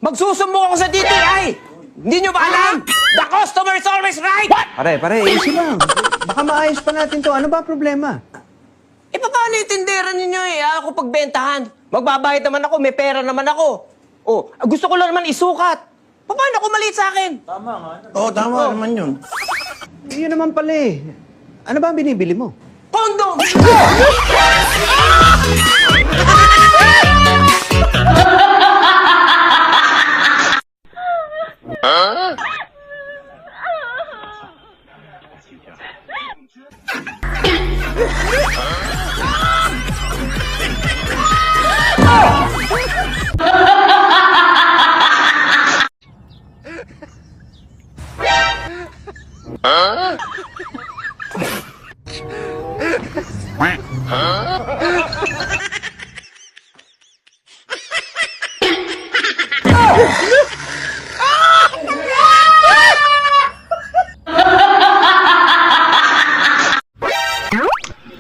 Magsusumbong ako sa DTI! Hindi nyo ba alam? The customer is always right! Pare, easy lang. Baka maayos pa natin to. Ano ba problema? Eh, paano yung tindera ninyo eh? Ako pagbentahan. Magbabayad naman ako, may pera naman ako. Oh, gusto ko lang naman isukat. Paano kung maliit sa akin? Oo, tama naman yun. Yun naman pala eh. Ano ba ang binibili mo? Kondom!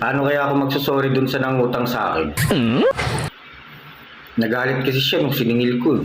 Paano kaya ako magsasorry dun sa nangutang sa akin? Nagalit kasi siya nung siningil ko.